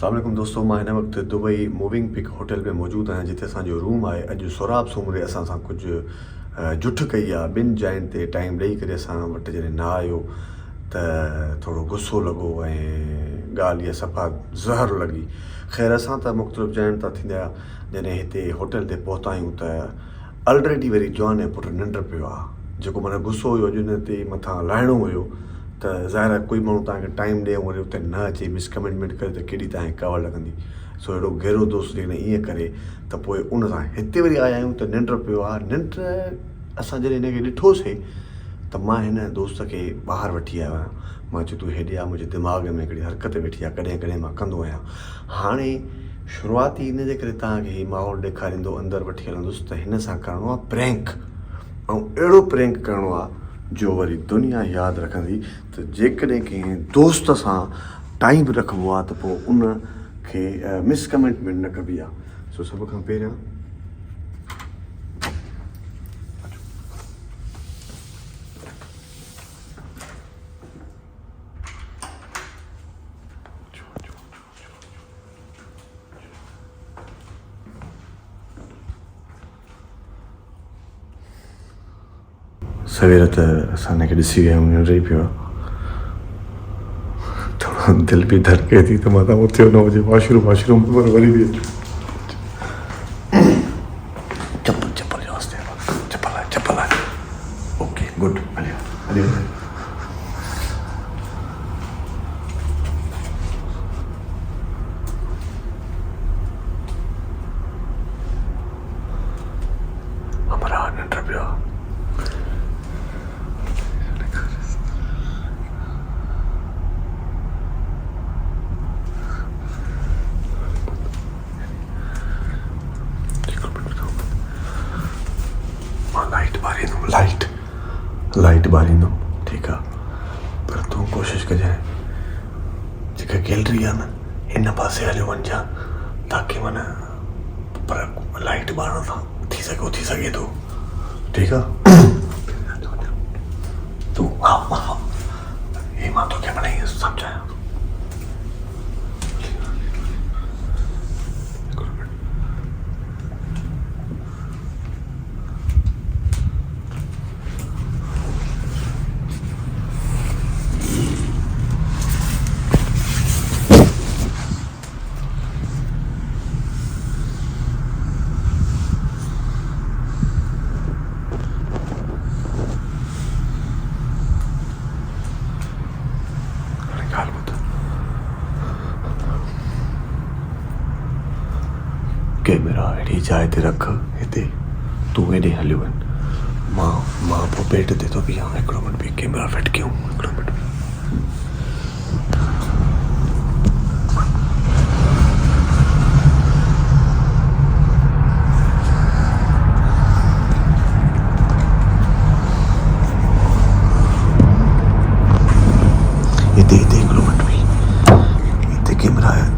अस्सलाम वालेकुम दोस्तों, मां हिन वक़्तु दुबई मूविंग पिक होटल में मौजूदु आहियां जिथे असांजो रूम आहे। अॼु सोराब सोमरे असां सां कुझु जुठ कई आहे। ॿिनि जायुनि ते टाइम ॾेई करे असां वटि जॾहिं न आयो त थोरो गुस्सो लॻो ऐं ॻाल्हि इहा सफ़ा ज़हर लॻी। ख़ैर असां त मुख़्तलिफ़ जायुनि तां थींदा जॾहिं हिते होटल ते पहुता आहियूं त ऑलरेडी वरी जवान ऐं पुटु निंड पियो आहे। जेको माना गुस्सो हुयो अॼु हुन ते मथां लाहिणो हुयो त ज़ाहिर आहे कोई माण्हू तव्हांखे टाइम ॾिए वरी उते न अचे मिसकमिटमेंट करे त केॾी तव्हांखे कवर लॻंदी। सो अहिड़ो गहरो दोस्त जेकॾहिं ईअं करे त पोइ उन सां हिते वरी आया आहियूं त निंड पियो आहे। निंड असां जॾहिं हिनखे ॾिठोसीं त मां हिन दोस्त खे ॿाहिरि वठी आयो आहियां। मां चयो तूं हेॾे आहे, मुंहिंजे दिमाग़ में हिकिड़ी हरकत वेठी आहे, कॾहिं कॾहिं मां कंदो आहियां। हाणे शुरूआती इन जे करे तव्हांखे हीउ माहौल ॾेखारींदो, अंदरि वठी हलंदुसि त हिन सां करिणो आहे प्रैंक, ऐं अहिड़ो प्रैंक करिणो आहे जो वरी दुनिया यादि रखंदी। त जेकॾहिं कंहिं दोस्त सां टाइम रखिबो आहे त पोइ उन खे मिसकमिटमेंट न कबी आहे। सो सभ खां पहिरियां सवेर त असां हिनखे ॾिसी विया आहियूं, रही पियो आहे। थोरो दिलि बि धड़के थी त मां तव्हां उथियो न हुजे वॉशरूम वरी बि अचो। चप्पल जो वास्ते चप्पल आहे। ओके गुड, हलियो हमारा निंड पियो आहे। लाइट ॿारींदुमि, ठीकु आहे, पर तूं कोशिशि कजांइ जेका गैलरी आहे न हिन पासे हलियो वञिजांइ ताकी माना पर लाइट ॿारण सां थी सघे थो, ठीकु आहे। तूं हा हे मां तोखे माना ईअं सम्झायां। कैमरा अहिड़ी जाइ ते रख हिते, तूं हेॾे हलियो वञ, मां पोइ पेट ते थो बीहां। हिकिड़ो मिंट बि कैमरा फिट कयूं, हिकिड़ो मिंट। हिते हिकिड़ो मिंट बि, हिते कैमरा आहे।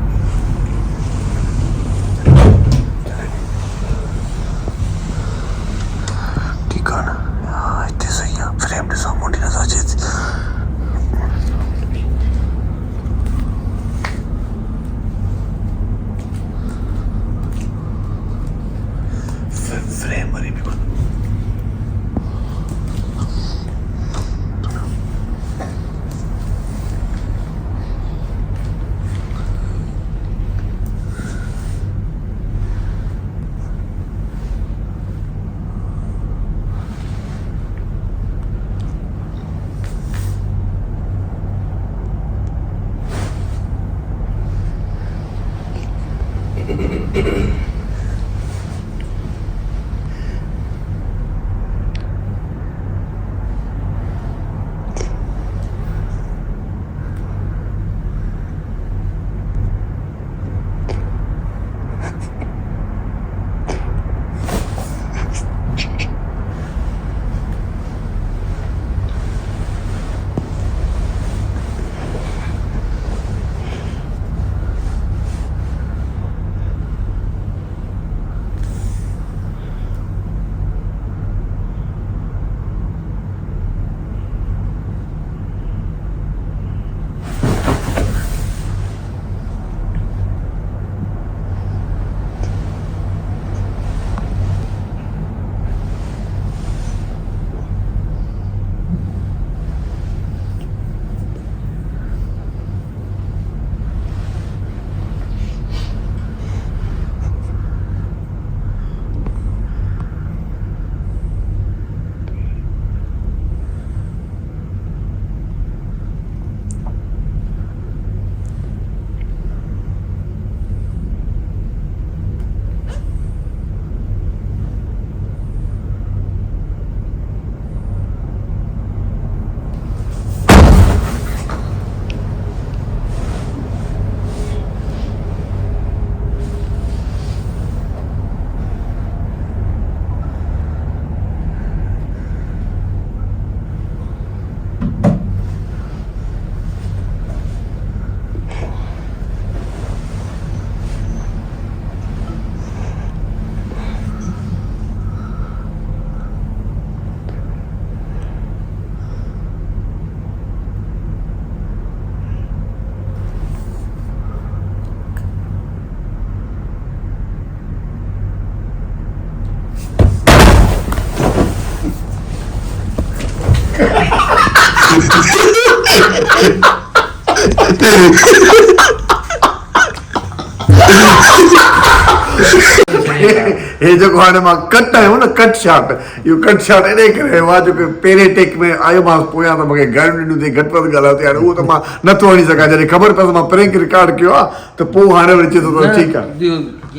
हे जेको हाणे मां कट आहियो न कट शॉट इहो कट शॉट इन करे मां जेको पहिरें टेक में आयोमांसि पोयां त मूंखे घर ॾिनो अथई घटि वधि ॻाल्हायो अथई हाणे उहो त मां नथो हणी सघां जॾहिं ख़बर पए त मां प्रैंक रिकॉर्ड कयो आहे त पोइ हाणे वरी चए थो ठीकु आहे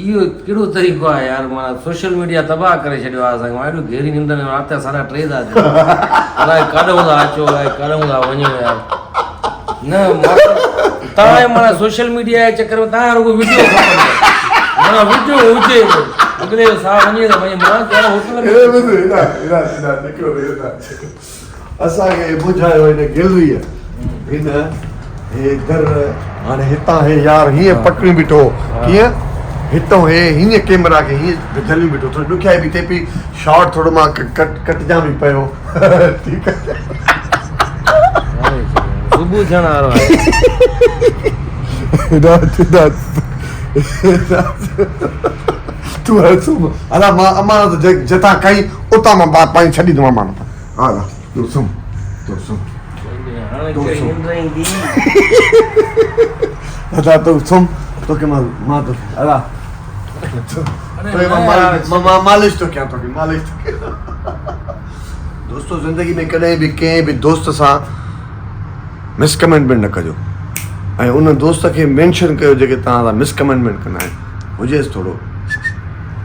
इहो कहिड़ो तरीक़ो आहे यार माना सोशल मीडिया तबाह करे छॾियो आहे असांखे मां हेॾो गहरी निंड में राति जा 3:30 था थियनि अलाए काॾों था अचो अलाए काॾों था वञो यार न तव्हां माना सोशल मीडिया जे चकर में तव्हां रुगो वीडियो माना वीडियो हुजे अॻिले जो साह वञे त भई मां कहिड़ो होटल असांखे ॿुधायो हिन गैलरीअ हिन हे घर हाणे हितां हे यार हीअं पकड़ी बीठो कीअं हितां हे हीअं कैमरा खे हीअं झली बीठो थोरी ॾुखियाई बि थिए पई शॉट थोरो मां कटिजां बि पियो ठीकु आहे सुबुह थियण वारो तूं हल सुम्ह अला मां अमानत जितां कई उतां मां पंहिंजी छॾी ॾिनो अमानत हा तूं सुम्ह तूं सुम्ह दादा तूं सुम्ह तोखे मां तोखे अला मां मालिश थो कयां तोखे मालिश थो कयां दोस्तो ज़िंदगी में कॾहिं बि कंहिं बि दोस्त सां मिसकमेंटमेंट न कजो ऐं उन दोस्त खे मेंशन कयो जेके तव्हां सां मिसकमेंटमेंट कंदा आहिनि हुजेसि थोरो